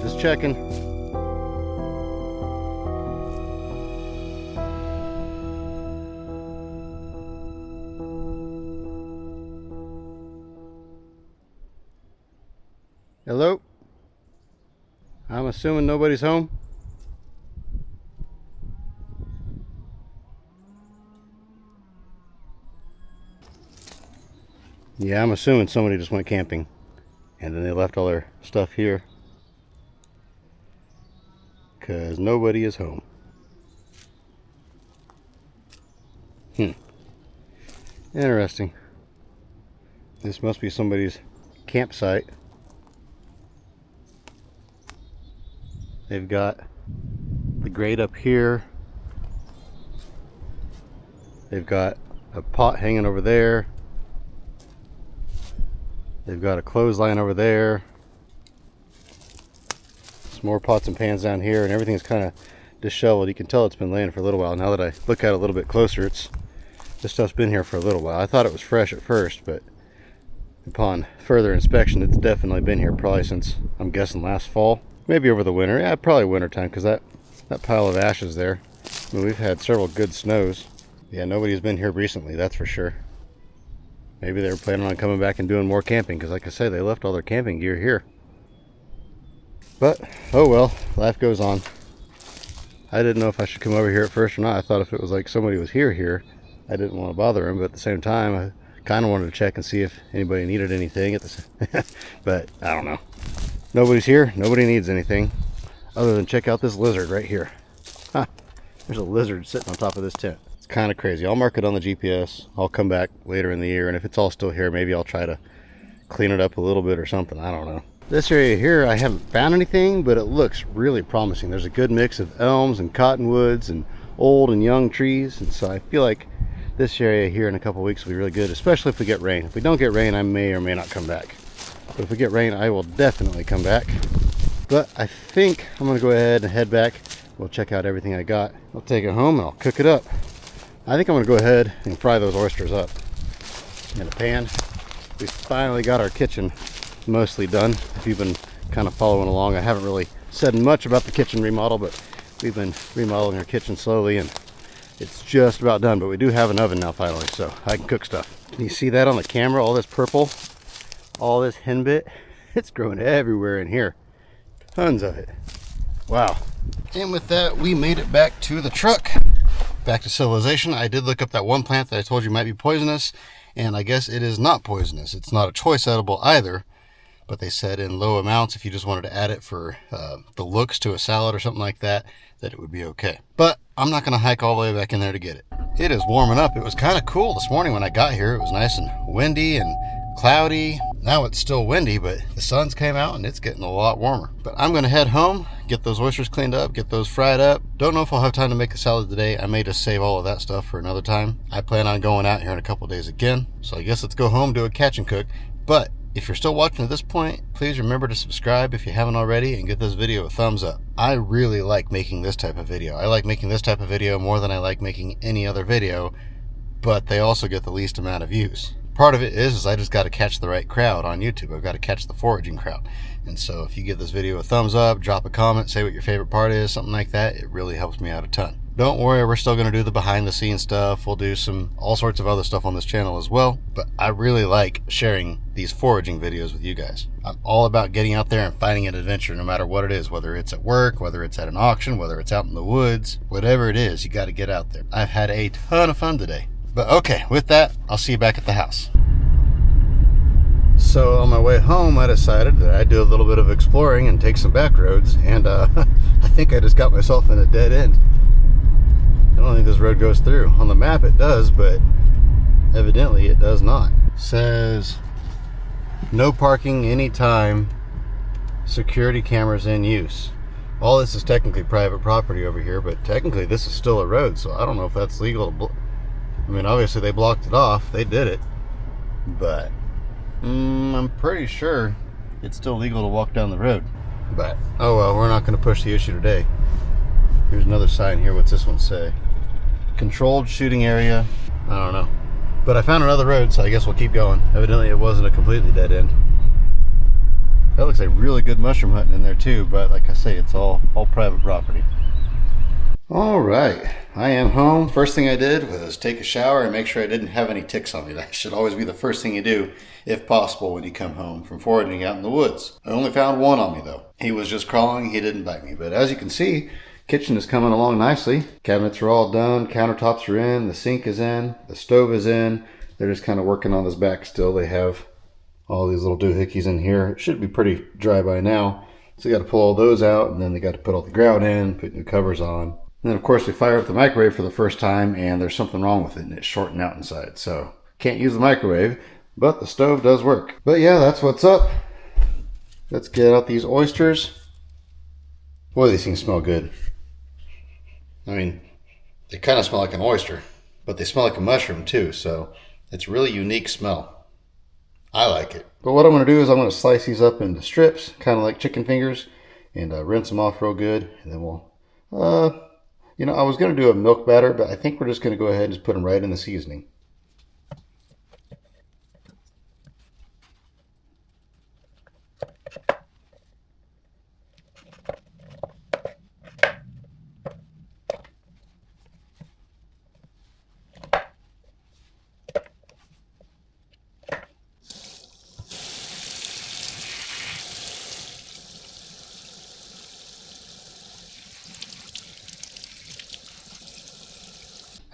Just checking. Hello? I'm assuming nobody's home. Yeah, I'm assuming somebody just went camping and then they left all their stuff here because nobody is home. Interesting. This must be somebody's campsite. They've got the grate up here. They've got a pot hanging over there. They've got a clothesline over there. Some more pots and pans down here, and everything's kind of disheveled. You can tell it's been laying for a little while. Now that I look at it a little bit closer, this stuff's been here for a little while. I thought it was fresh at first, but upon further inspection, it's definitely been here probably since, I'm guessing, last fall. Maybe over the winter. Yeah, probably winter time, because that pile of ashes there. I mean, we've had several good snows. Yeah, nobody's been here recently, that's for sure. Maybe they were planning on coming back and doing more camping, because like I said, they left all their camping gear here. But, oh well, life goes on. I didn't know if I should come over here at first or not. I thought if it was like somebody was here, I didn't want to bother them, but at the same time, I kind of wanted to check and see if anybody needed anything at the but I don't know. Nobody's here, nobody needs anything other than check out this lizard right here. There's a lizard sitting on top of this tent. It's kind of crazy. I'll mark it on the GPS. I'll come back later in the year, and if it's all still here, maybe I'll try to clean it up a little bit or something. I don't know. This area here, I haven't found anything, but it looks really promising. There's a good mix of elms and cottonwoods and old and young trees, and so I feel like this area here in a couple weeks will be really good, especially if we get rain. If we don't get rain, I may or may not come back. But if we get rain, I will definitely come back. But I think I'm gonna go ahead and head back. We'll check out everything I got. I'll take it home and I'll cook it up. I think I'm gonna go ahead and fry those oysters up in a pan. We finally got our kitchen mostly done. If you've been kind of following along, I haven't really said much about the kitchen remodel, but we've been remodeling our kitchen slowly and it's just about done. But we do have an oven now finally, so I can cook stuff. Can you see that on the camera? All this purple, all this henbit, it's growing everywhere in here. Tons of it. Wow. And with that, we made it back to the truck. Back to civilization. I did look up that one plant that I told you might be poisonous, and I guess it is not poisonous. It's not a choice edible either, but they said in low amounts, if you just wanted to add it for the looks to a salad or something like that, that it would be okay. But I'm not going to hike all the way back in there to get it. It is warming up. It was kind of cool this morning when I got here. It was nice and windy and cloudy. Now it's still windy, but the sun's came out and it's getting a lot warmer. But I'm going to head home, get those oysters cleaned up, get those fried up. Don't know if I'll have time to make a salad today. I may just save all of that stuff for another time. I plan on going out here in a couple days again. So I guess let's go home, do a catch and cook. But if you're still watching at this point, please remember to subscribe if you haven't already and give this video a thumbs up. I really like making this type of video. I like making this type of video more than I like making any other video, but they also get the least amount of views. Part of it is I just got to catch the right crowd on YouTube. I've got to catch the foraging crowd. And so if you give this video a thumbs up, drop a comment, say what your favorite part is, something like that, it really helps me out a ton. Don't worry, we're still going to do the behind the scenes stuff. We'll do all sorts of other stuff on this channel as well. But I really like sharing these foraging videos with you guys. I'm all about getting out there and finding an adventure no matter what it is, whether it's at work, whether it's at an auction, whether it's out in the woods, whatever it is, you got to get out there. I've had a ton of fun today. But okay, with that, I'll see you back at the house. So on my way home, I decided that I'd do a little bit of exploring and take some back roads, and I think I just got myself in a dead end. I don't think this road goes through. On the map it does, but evidently it does not. It says no parking anytime, security cameras in use. All this is technically private property over here, but technically this is still a road, so I don't know if that's legal to I mean, obviously they blocked it off, they did it, but I'm pretty sure it's still legal to walk down the road. But oh well, we're not going to push the issue today. Here's another sign here. What's this one say? Controlled shooting area. I don't know. But I found another road, so I guess we'll keep going. Evidently it wasn't a completely dead end. That looks like really good mushroom hunting in there too, but like I say, it's all private property. All right, I am home. First thing I did was take a shower and make sure I didn't have any ticks on me. That should always be the first thing you do, if possible, when you come home from foraging out in the woods. I only found one on me though. He was just crawling, he didn't bite me. But as you can see, kitchen is coming along nicely. Cabinets are all done, countertops are in, the sink is in, the stove is in. They're just kind of working on this back still. They have all these little doohickeys in here. It should be pretty dry by now. So you got to pull all those out, and then they got to put all the grout in, put new covers on. And then of course we fire up the microwave for the first time, and there's something wrong with it, and it's shorting out inside. So can't use the microwave, but the stove does work. But yeah, that's what's up. Let's get out these oysters. Boy, these things smell good. I mean, they kind of smell like an oyster, but they smell like a mushroom too, so it's a really unique smell. I like it. But what I'm going to do is I'm going to slice these up into strips, kind of like chicken fingers, and rinse them off real good, and then we'll, I was going to do a milk batter, but I think we're just going to go ahead and just put them right in the seasoning.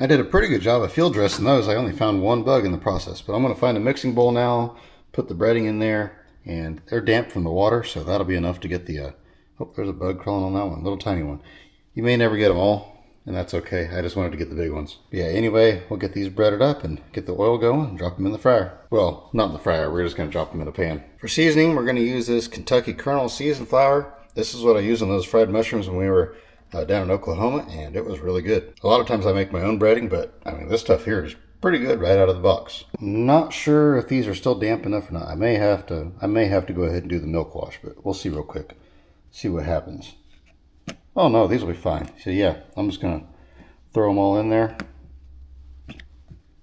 I did a pretty good job of field dressing those. I only found one bug in the process, but I'm going to find a mixing bowl now, put the breading in there, and they're damp from the water, so that'll be enough to get the, oh, there's a bug crawling on that one, little tiny one. You may never get them all, and that's okay. I just wanted to get the big ones. But yeah, anyway, we'll get these breaded up and get the oil going and drop them in the fryer. Well, not in the fryer, we're just going to drop them in a pan. For seasoning, we're going to use this Kentucky Kernel seasoned flour. This is what I used on those fried mushrooms when we were down in Oklahoma, and it was really good. A lot of times I make my own breading, but I mean, this stuff here is pretty good right out of the box. Not sure if these are still damp enough or not. I may have to go ahead and do the milk wash, but we'll see real quick. See what happens. Oh no, these will be fine. So yeah, I'm just gonna throw them all in there,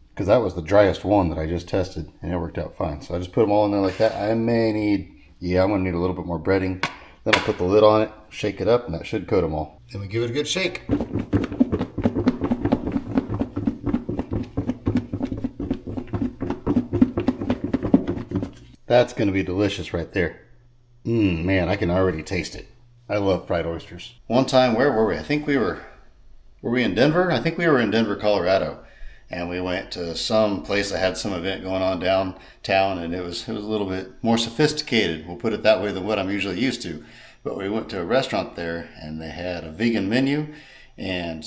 because that was the driest one that I just tested, and it worked out fine. So I just put them all in there like that. I'm gonna need a little bit more breading. Then I'll put the lid on it, shake it up, and that should coat them all. Then we give it a good shake. That's going to be delicious right there. Man, I can already taste it. I love fried oysters. One time, where were we? I think were we in Denver? I think we were in Denver, Colorado. And we went to some place that had some event going on downtown, and it was a little bit more sophisticated, we'll put it that way, than what I'm usually used to. But we went to a restaurant there, and they had a vegan menu, and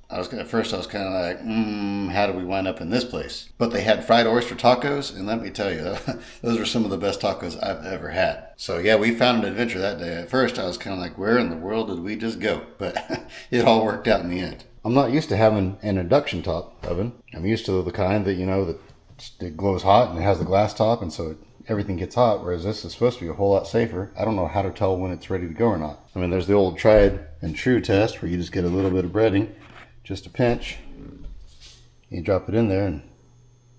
at first I was kind of like, how did we wind up in this place? But they had fried oyster tacos, and let me tell you, those are some of the best tacos I've ever had. So yeah, we found an adventure that day. At first I was kind of like, where in the world did we just go? But it all worked out in the end. I'm not used to having an induction top oven. I'm used to the kind that, that it glows hot and it has the glass top, and so everything gets hot, whereas this is supposed to be a whole lot safer. I don't know how to tell when it's ready to go or not. I mean, there's the old tried and true test where you just get a little bit of breading, just a pinch, you drop it in there, and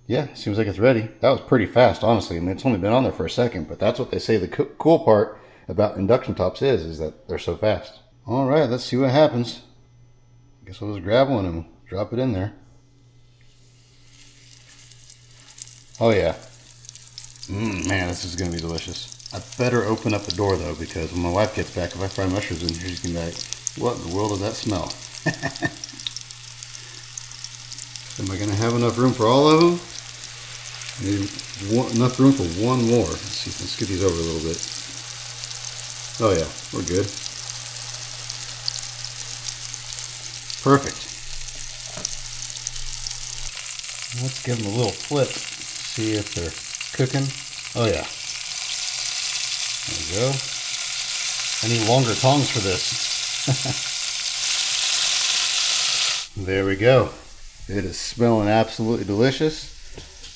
yeah, seems like it's ready. That was pretty fast, honestly. I mean, it's only been on there for a second, but that's what they say the cool part about induction tops is that they're so fast. All right, let's see what happens. I guess we'll just grab one and drop it in there. Oh yeah. Man, this is going to be delicious. I better open up the door though, because when my wife gets back, if I fry mushrooms in here, she's going to be like, what in the world does that smell? Am I going to have enough room for all of them? I need enough room for one more. Let's see, let's get these over a little bit. Oh yeah, we're good. Perfect. Let's give them a little flip. See if they're cooking. Oh yeah. There we go. I need longer tongs for this. There we go. It is smelling absolutely delicious.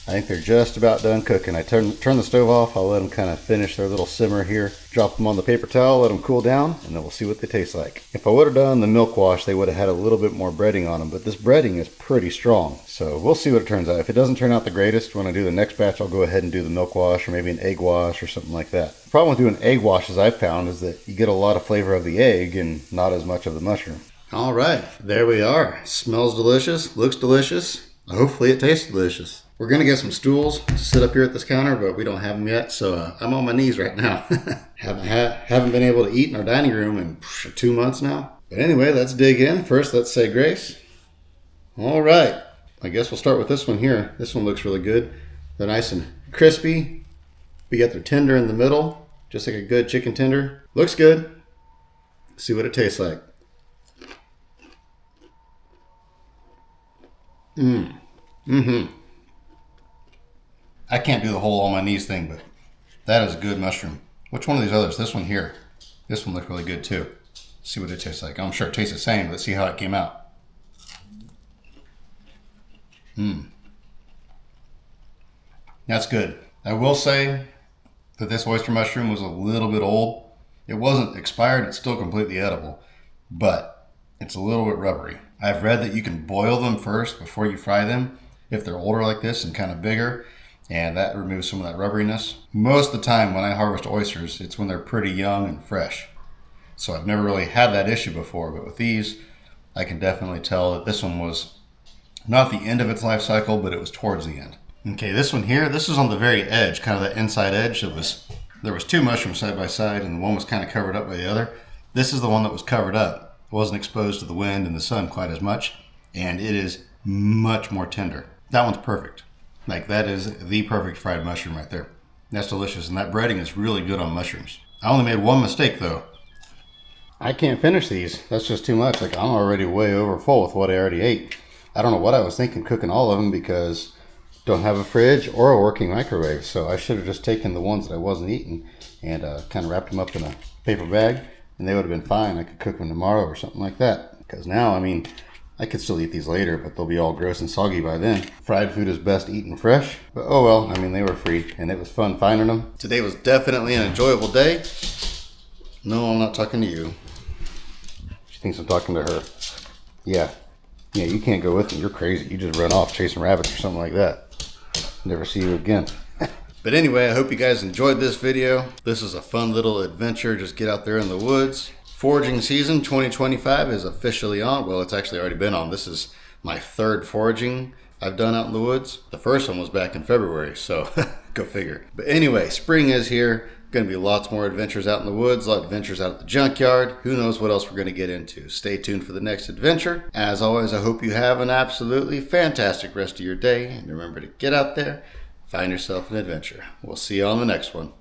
I think they're just about done cooking. I turn the stove off. I'll let them kind of finish their little simmer here. Drop them on the paper towel, let them cool down, and then we'll see what they taste like. If I would have done the milk wash, they would have had a little bit more breading on them, but this breading is pretty strong. So we'll see what it turns out. If it doesn't turn out the greatest, when I do the next batch, I'll go ahead and do the milk wash or maybe an egg wash or something like that. The problem with doing egg washes I've found is that you get a lot of flavor of the egg and not as much of the mushroom. All right, there we are. Smells delicious, looks delicious. Hopefully it tastes delicious. We're going to get some stools to sit up here at this counter, but we don't have them yet, so I'm on my knees right now. Haven't been able to eat in our dining room in 2 months now. But anyway, let's dig in. First, let's say grace. All right. I guess we'll start with this one here. This one looks really good. They're nice and crispy. We got their tender in the middle, just like a good chicken tender. Looks good. Let's see what it tastes like. I can't do the whole on my knees thing, but that is a good mushroom. Which one of these others? This one here. This one looks really good too. Let's see what it tastes like. I'm sure it tastes the same, but let's see how it came out. That's good. I will say that this oyster mushroom was a little bit old. It wasn't expired, it's still completely edible, but it's a little bit rubbery. I've read that you can boil them first before you fry them if they're older like this and kind of bigger, and that removes some of that rubberiness. Most of the time when I harvest oysters, it's when they're pretty young and fresh. So I've never really had that issue before, but with these, I can definitely tell that this one was not the end of its life cycle, but it was towards the end. Okay, this one here, this is on the very edge, kind of the inside edge. There was two mushrooms side by side, and the one was kind of covered up by the other. This is the one that was covered up. It wasn't exposed to the wind and the sun quite as much, and it is much more tender. That one's perfect. Like, that is the perfect fried mushroom right there. That's delicious, and that breading is really good on mushrooms. I only made one mistake, though. I can't finish these. That's just too much. Like, I'm already way over full with what I already ate. I don't know what I was thinking cooking all of them because don't have a fridge or a working microwave, so I should have just taken the ones that I wasn't eating and kind of wrapped them up in a paper bag, and they would have been fine. I could cook them tomorrow or something like that, because now, I mean, I could still eat these later, but they'll be all gross and soggy by then. Fried food is best eaten fresh, but oh well, I mean, they were free, and it was fun finding them. Today was definitely an enjoyable day. No, I'm not talking to you. She thinks I'm talking to her. Yeah, you can't go with me. You're crazy. You just run off chasing rabbits or something like that. Never see you again. But anyway, I hope you guys enjoyed this video. This is a fun little adventure. Just get out there in the woods. Foraging season 2025 is officially on. Well, it's actually already been on. This is my third foraging I've done out in the woods. The first one was back in February, so go figure. But anyway, spring is here. Going to be lots more adventures out in the woods, a lot of adventures out at the junkyard. Who knows what else we're going to get into. Stay tuned for the next adventure. As always, I hope you have an absolutely fantastic rest of your day. And remember to get out there, find yourself an adventure. We'll see you on the next one.